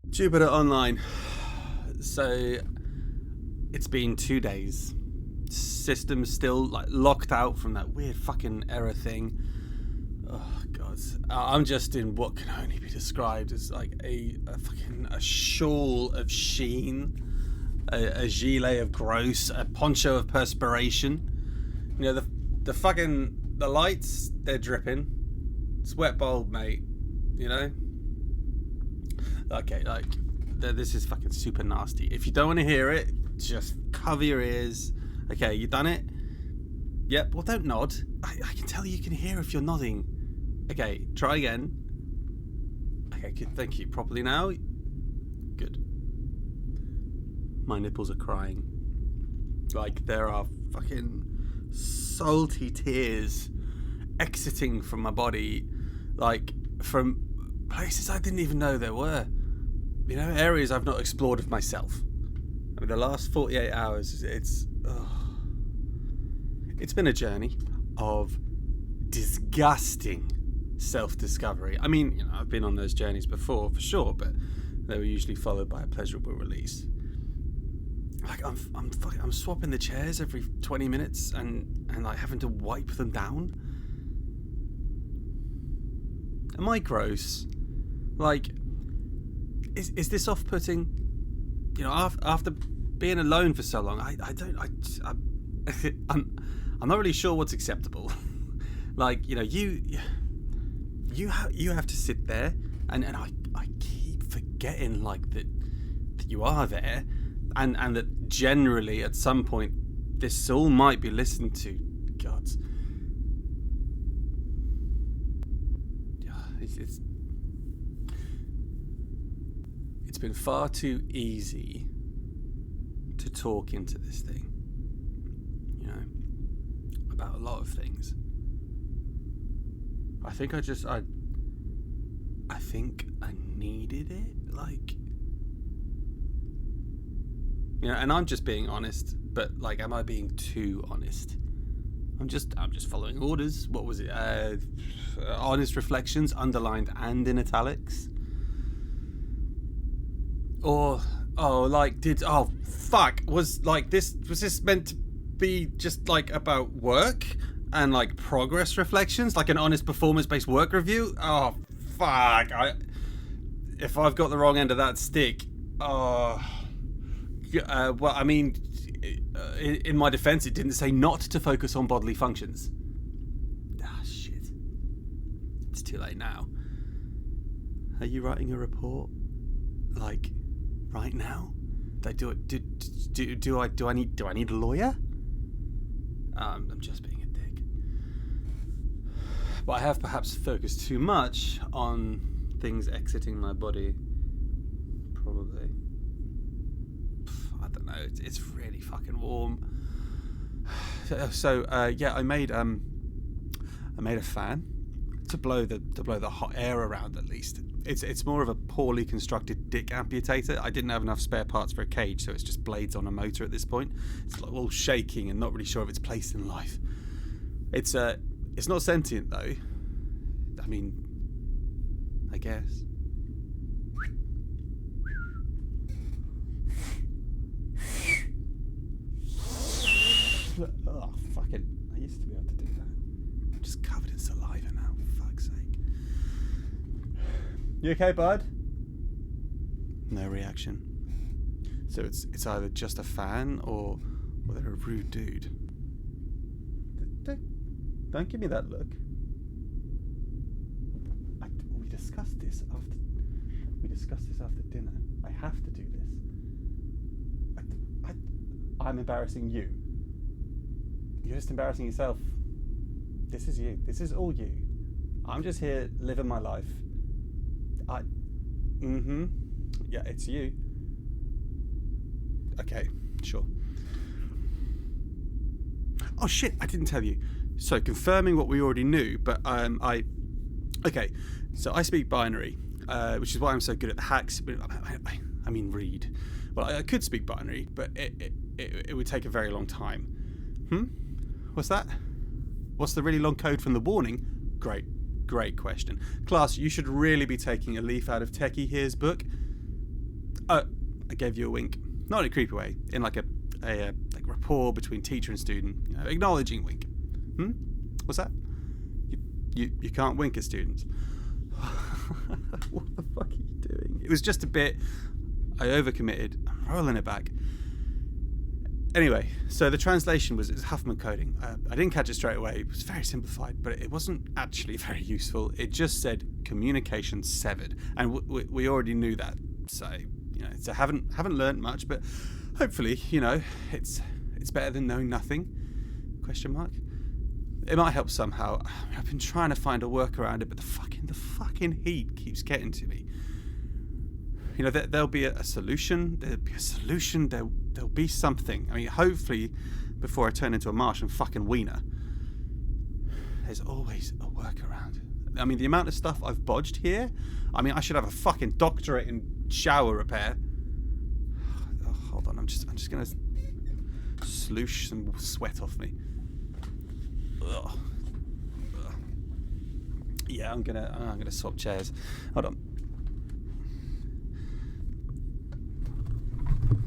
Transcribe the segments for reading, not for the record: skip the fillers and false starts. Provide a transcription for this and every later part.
Jupiter Online. So it's been 2 days. System's still locked out from that weird fucking error thing. Oh god, I'm just in what can only be described as like a shawl of sheen, a gilet of gross, a poncho of perspiration. You know, the lights, they're dripping. Sweat bulb, mate. You know. Okay, this is fucking super nasty. If you don't want to hear it, just cover your ears. Okay, you done it? Yep. Well, don't nod. I can tell you can hear if you're nodding. Okay, try again. Okay, good. Thank you. Properly now. Good. My nipples are crying. Like there are fucking salty tears exiting from my body, like from places I didn't even know there were. You know, areas I've not explored of myself. I mean, the last 48 hours, it's been a journey of disgusting self-discovery. I mean, you know, I've been on those journeys before, for sure, but they were usually followed by a pleasurable release. Like, I'm swapping the chairs every 20 minutes and like having to wipe them down. Am I gross? Like, is this off-putting? You know, after being alone for so long, I'm not really sure what's acceptable. Like, you know, you have to sit there, and I keep forgetting like that you are there, and that generally at some point this all might be listened to. God, it's been far too easy to talk into this thing, you know, about a lot of things. I think I think I needed it, like, you know, and I'm just being honest, but like, am I being too honest? I'm just following orders. What was it? Honest reflections, underlined and in italics. Or was this meant to be just like about work and like progress reflections, like an honest performance-based work review? Oh fuck! If I've got the wrong end of that stick, well, I mean, in my defense, it didn't say not to focus on bodily functions. Ah, shit! It's too late now. Are you writing a report? Like, right now? Do I need a lawyer? I'm just being a dick. But I have perhaps focused too much on things exiting my body. Probably. I don't know. It's really fucking warm. So yeah, I made a fan to blow the hot air around at least. It's more of a poorly constructed dick amputator. I didn't have enough spare parts for a cage, so it's just blades on a motor at this point. It's like all shaking and not really sure of its place in life. It's not sentient though. I mean, I guess. Oh, fucking, I used to be able to do that. I'm just covered in saliva now, for fuck's sake. You okay, bud? No reaction. So it's either just a fan or they're a rude dude. Don't give me that look. We discussed this after dinner. I have to do this. I'm embarrassing you. You're just embarrassing yourself. This is you. This is all you. I'm just here living my life. Yeah, it's you. Okay, sure. Oh shit, I didn't tell you. So, confirming what we already knew, but okay, so I speak binary, which is why I'm so good at the hacks. I mean read. Well, I could speak binary, but it would take a very long time. What's that? What's the really long code from the warning? Great question. Class, you should really be taking a leaf out of Techie Here's book. I gave you a wink, not in a creepy way, in like a like rapport between teacher and student, you know, acknowledging wink. What's that? You can't wink at students. What the fuck are you doing? It was just a bit. I overcommitted. I'm rolling it back. Anyway, so the translation was Huffman coding. I didn't catch it straight away. It was very simplified, but it wasn't actually very useful. It just said communication severed, and we already knew that. So you know, so haven't learned much, but hopefully, you know, it's better than knowing nothing. Question mark. It might help somehow. I've been trying to find a workaround it, but the fucking heat keeps getting to me. You know, there'll be a solution. There'll be a solution. There'll be something. I mean, hopefully, before I turn into a Martian fucking wiener, there's always a workaround. I mean, the amount of stuff I've bodged here. I mean, I should have a fucking doctorate in shower repair. Oh, hold on, I'm just gonna sloosh some sweat off me. Ugh. Yeah, I'm gonna swap chairs. Hold on.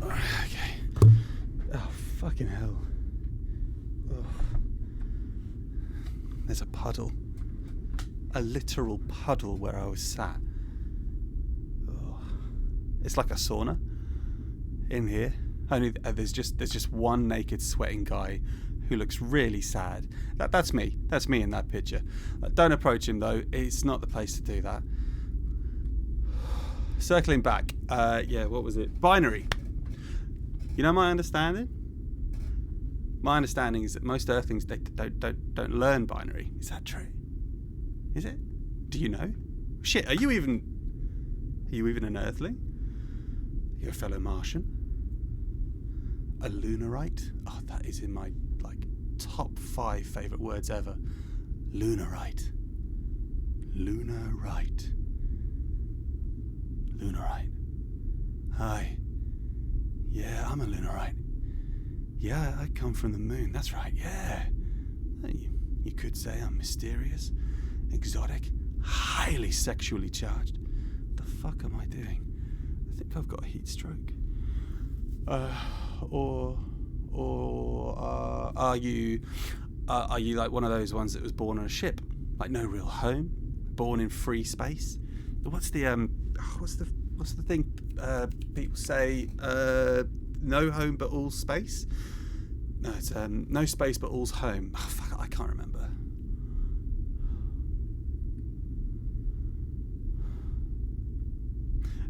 Okay. Oh, fucking hell. Ugh. There's a puddle. A literal puddle where I was sat. Ugh. It's like a sauna in here. Only there's just one naked sweating guy who looks really sad. That's me. That's me in that picture. Don't approach him though. It's not the place to do that. Circling back. Yeah, what was it? Binary. You know my understanding? My understanding is that most Earthlings they don't learn binary. Is that true? Is it? Do you know? Shit, are you even an Earthling? You're a fellow Martian? A lunarite? Oh, that is in my top 5 favourite words ever. Lunarite. Lunarite. Lunarite. Hi. Yeah, I'm a lunarite. Yeah, I come from the moon. That's right, yeah. You could say I'm mysterious, exotic, highly sexually charged. The fuck am I doing? I think I've got a heat stroke. Are you like one of those ones that was born on a ship, like no real home, born in free space? What's the thing people say? No home but all's space. No, it's no space but all's home. Oh, fuck, I can't remember.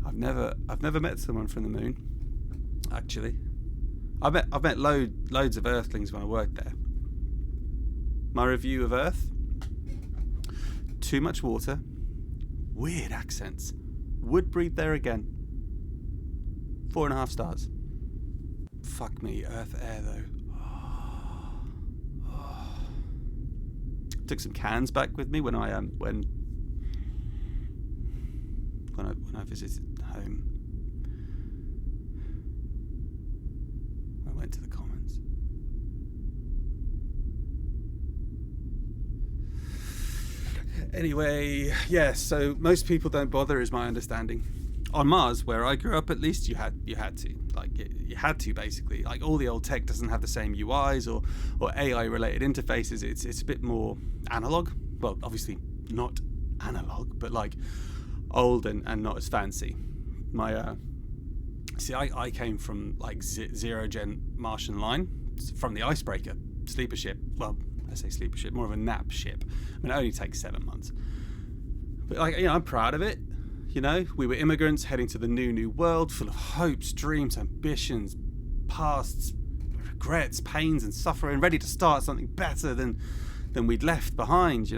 I've never met someone from the moon. Actually, I've met loads of Earthlings when I worked there. My review of Earth: too much water, weird accents, would breathe there again. 4.5 stars. Fuck me, Earth air though. Took some cans back with me when I visited home. I went to the Commons. Anyway, yeah. So most people don't bother, is my understanding. On Mars, where I grew up, at least you had to. You had to basically. Like all the old tech doesn't have the same UIs or AI related interfaces. It's a bit more analog. Well, obviously not analog, but like old and not as fancy. My I came from like zero gen Martian line from the icebreaker sleeper ship. Well, I say sleeper ship, more of a nap ship. I mean, it only takes 7 months, but I'm proud of it. We were immigrants heading to the new world, full of hopes, dreams, ambitions, pasts, regrets, pains, and suffering, ready to start something better than we'd left behind.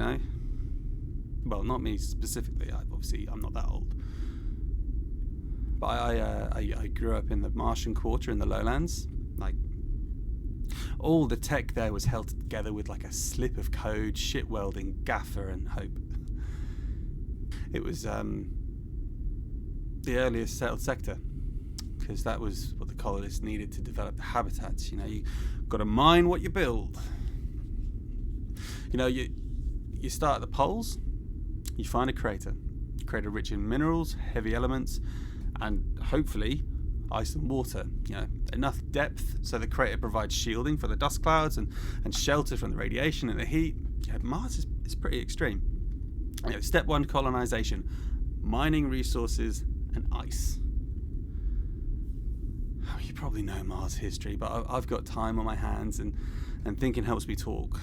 Well, not me specifically. I'm not that old. But I grew up in the Martian Quarter in the lowlands. Like, all the tech there was held together with like a slip of code, shit welding, gaffer, and hope. It was the earliest settled sector, because that was what the colonists needed to develop the habitats. You got to mine what you build. You start at the poles, you find a crater rich in minerals, heavy elements, and hopefully ice and water. Enough depth so the crater provides shielding for the dust clouds and shelter from the radiation and the heat. Mars is pretty extreme. Step 1, colonization, mining resources and ice. You probably know Mars history, but I've got time on my hands, and thinking helps me talk.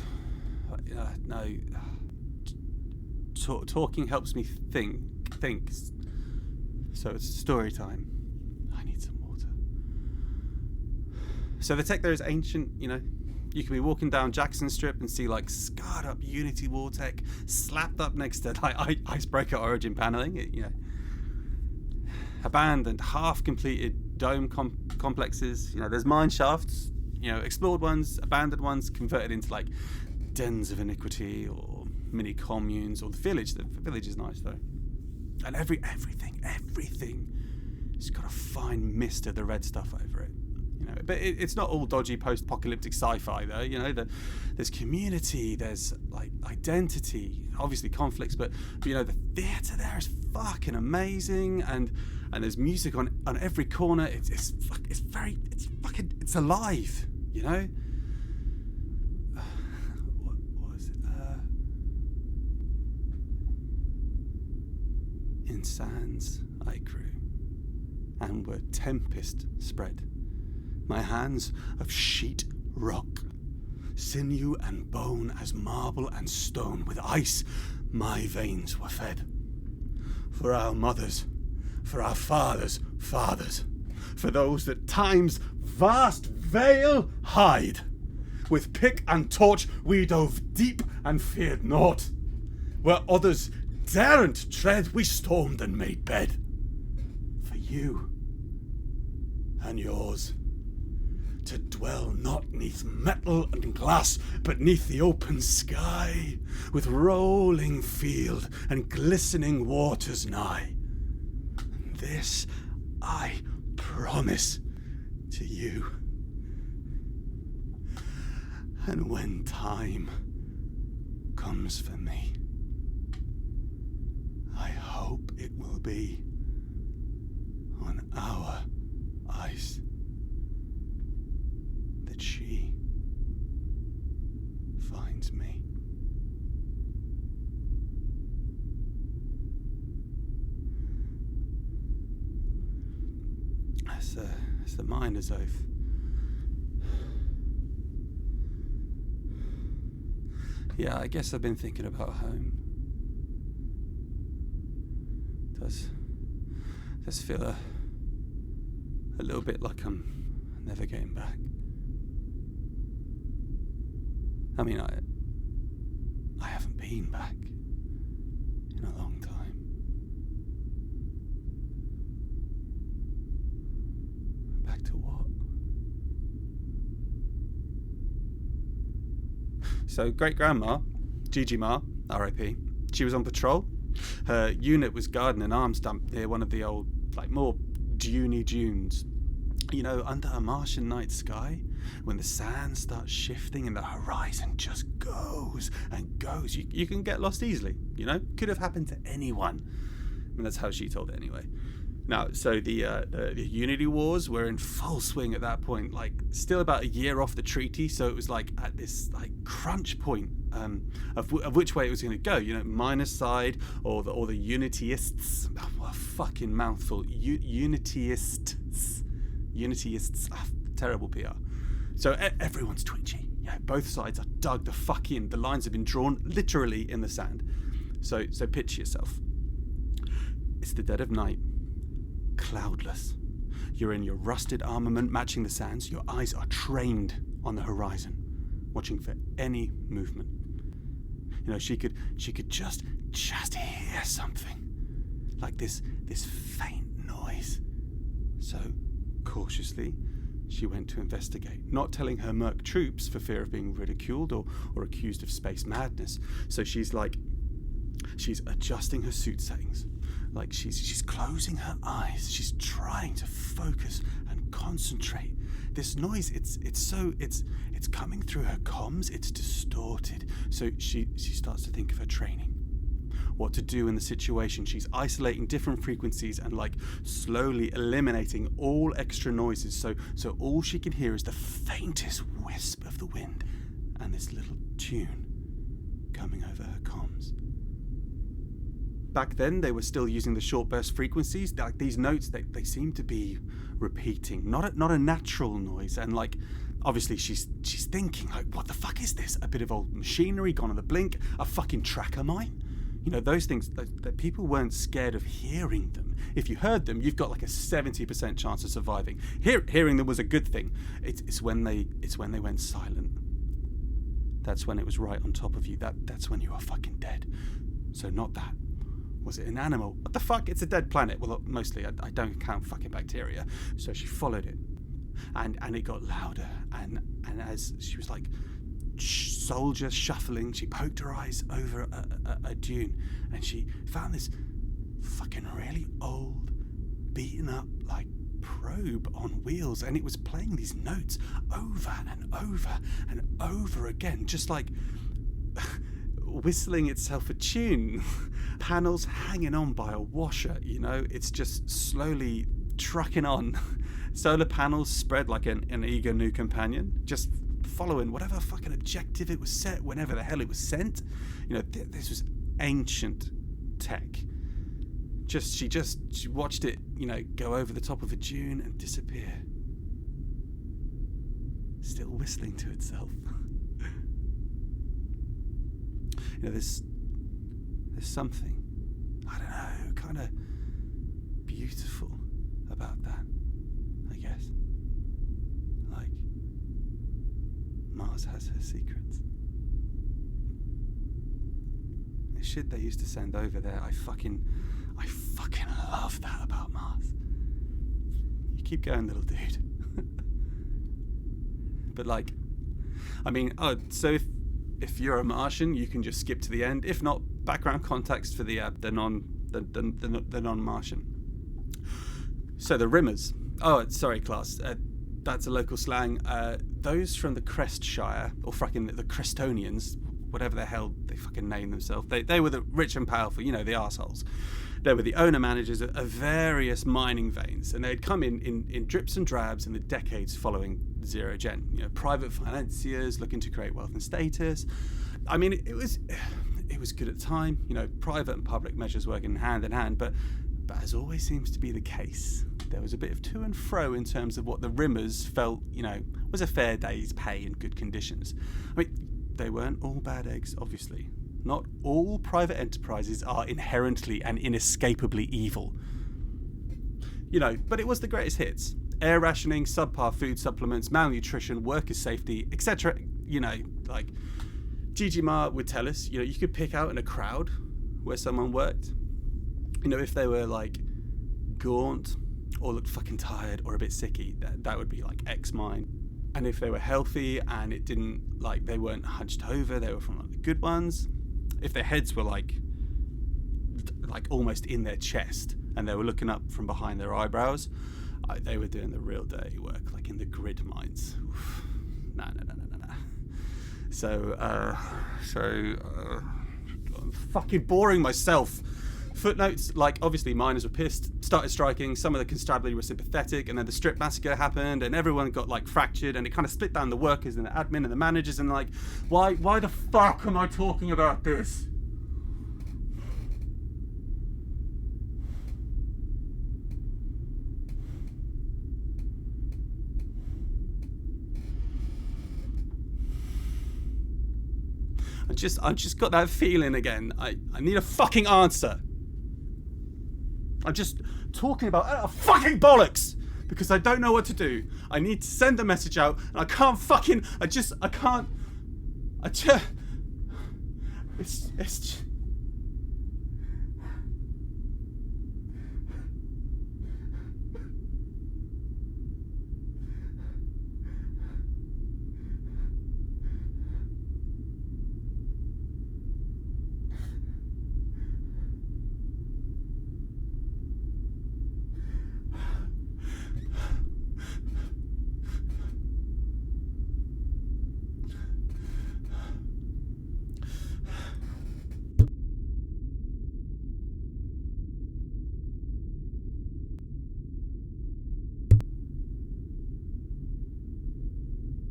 Talking helps me think. So it's story time. I need some water. So the tech there is ancient. You can be walking down Jackson Strip and see like scarred up Unity war tech slapped up next to like icebreaker origin paneling. Abandoned, half-completed dome complexes. There's mine shafts. Explored ones, abandoned ones, converted into like dens of iniquity or mini communes, or the village. The village is nice though, and everything has got a fine mist of the red stuff over it. But it's not all dodgy post-apocalyptic sci-fi though. There's community, there's like identity, obviously conflicts, but the theatre there is fucking amazing, and there's music on every corner. It's alive. What was it? In sands I grew, and were tempest spread. My hands of sheet rock, sinew and bone as marble and stone. With ice my veins were fed. For our mothers, for our fathers' fathers, for those that time's vast veil hide. With pick and torch we dove deep and feared naught. Where others daren't tread, we stormed and made bed. For you and yours, to dwell not neath metal and glass, but neath the open sky, with rolling field and glistening waters nigh. And this I promise to you. And when time comes for me, I hope it will be on our ice that she finds me. That's the miner's oath. Yeah, I guess I've been thinking about home. Does feel a little bit like I'm never getting back. I mean, I haven't been back in a long time. Back to what? So great-grandma, Gigi Ma, R.I.P., she was on patrol. Her unit was guarding an arms dump near one of the old, more duney dunes. Under a Martian night sky, when the sand starts shifting and the horizon just goes and goes, you can get lost easily, Could have happened to anyone. I mean, that's how she told it anyway. Now, so the Unity Wars were in full swing at that point, still about a year off the treaty, so it was at this crunch point of which way it was going to go, minus side or the Unityists. Oh, what a fucking mouthful. Unityists, terrible PR. So everyone's twitchy. Both sides are dug the fuck in. The lines have been drawn literally in the sand. So picture yourself. It's the dead of night. Cloudless. You're in your rusted armament matching the sands. Your eyes are trained on the horizon, watching for any movement. She could just hear something, like this faint noise. So cautiously she went to investigate, not telling her merc troops for fear of being ridiculed or accused of space madness. So she's adjusting her suit settings. She's closing her eyes. She's trying to focus and concentrate. This noise, it's coming through her comms. It's distorted. So she starts to think of her training. what to do in the situation. She's isolating different frequencies and like slowly eliminating all extra noises. So all she can hear is the faintest wisp of the wind and this little tune coming over her comms. Back then, they were still using the short burst frequencies. Like these notes, they seem to be repeating, not a natural noise. And like, obviously, she's thinking like, what the fuck is this? A bit of old machinery gone on the blink? A fucking tracker mine? You know, those things that people weren't scared of hearing them. If you heard them, you've got like a 70% chance of surviving. Hearing them was a good thing. It's when they went silent. That's when it was right on top of you. That's when you are fucking dead. So not that. Was it an animal? What the fuck? It's a dead planet. Well, mostly, I don't count fucking bacteria. So she followed it. And it got louder. And as she was like, soldier shuffling, she poked her eyes over a dune. And she found this fucking really old, beaten up, like, probe on wheels. And it was playing these notes over and over and over again. Just like whistling itself a tune. Panels hanging on by a washer, you know, it's just slowly trucking on. Solar panels spread like an eager new companion, just following whatever fucking objective it was set whenever the hell it was sent. You know, this was ancient tech. She watched it, you know, go over the top of a dune and disappear. Still whistling to itself. You know, there's something, I don't know, kind of beautiful about that, I guess. Like, Mars has her secrets. The shit they used to send over there, I fucking love that about Mars. You keep going, little dude. But like, I mean, so if you're a Martian, you can just skip to the end. If not, background context for the non-Martian. So the Rimmers. Oh, sorry, class. That's a local slang. Those from the Crest Shire, or fucking the Crestonians, whatever the hell they fucking name themselves. They were the rich and powerful, you know, the arseholes. They were the owner-managers of various mining veins, and they'd come in drips and drabs in the decades following Zero Gen. You know, private financiers looking to create wealth and status. I mean, it was good at the time. You know, private and public measures working hand in hand, but as always seems to be the case, there was a bit of to and fro in terms of what the Rimmers felt, you know, was a fair day's pay and good conditions. I mean, they weren't all bad eggs, obviously. Not all private enterprises are inherently and inescapably evil. You know, but it was the greatest hits. Air rationing, subpar food supplements, malnutrition, workers' safety, etc. You know, like Gigi Ma would tell us, you know, you could pick out in a crowd where someone worked. You know, if they were like gaunt or looked fucking tired or a bit sicky, that would be like X mine. And if they were healthy and it didn't, like, they weren't hunched over, they were from like the good ones. If their heads were like almost in their chest and they were looking up from behind their eyebrows, they were doing the real dirty work, like in the grid mines. Oof. Nah. So I'm fucking boring myself. Footnotes, like, obviously miners were pissed, started striking, some of the constabulary were sympathetic, and then the strip massacre happened, and everyone got, like, fractured, and it kind of split down the workers and the admin and the managers, and, like, why the fuck am I talking about this? I just got that feeling again. I need a fucking answer. I'm just talking about fucking bollocks because I don't know what to do. I need to send a message out and I can't fucking, it's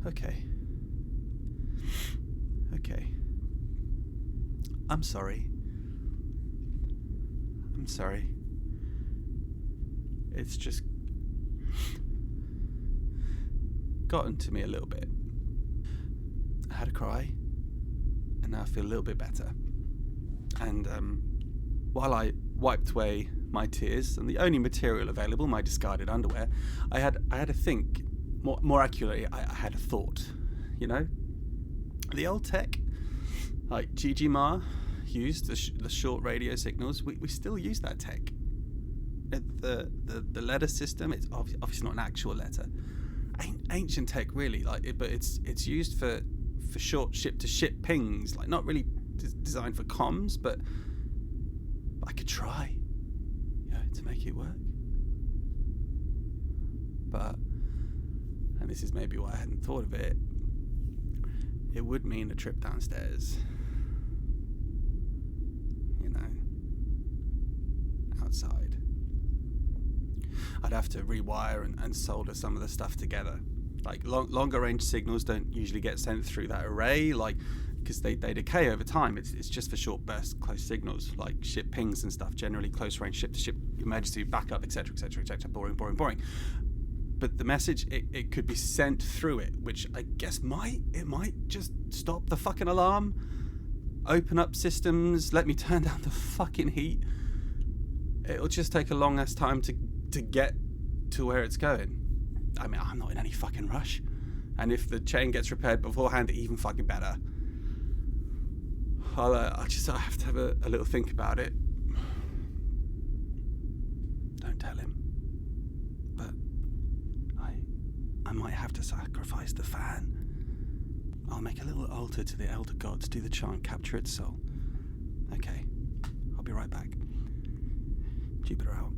Okay. Okay. I'm sorry. I'm sorry. It's just gotten to me a little bit. I had a cry, and now I feel a little bit better. And while I wiped away my tears and the only material available, my discarded underwear, I had to think. More accurately, I had a thought. You know, the old tech, like GGMAR used the short radio signals. We still use that tech. The letter system. It's obviously not an actual letter. Ancient tech, really. But it's used for short ship-to-ship pings. Like, not really designed for comms, but I could try, to make it work. But, and this is maybe why I hadn't thought of it, it would mean a trip downstairs. Outside. I'd have to rewire and solder some of the stuff together. Like, longer range signals don't usually get sent through that array, because they decay over time. It's just for short burst close signals, like ship pings and stuff, generally close range ship to ship emergency backup, etc. Boring. But the message, it could be sent through it, which I guess might just stop the fucking alarm, open up systems, let me turn down the fucking heat. It'll just take a long ass time to get to where it's going. I mean, I'm not in any fucking rush. And if the chain gets repaired beforehand, even fucking better. I have to have a little think about it. Don't tell him. But I might have to sacrifice the fan. I'll make a little altar to the elder gods, do the chant, capture its soul. Okay, I'll be right back. Jupiter out.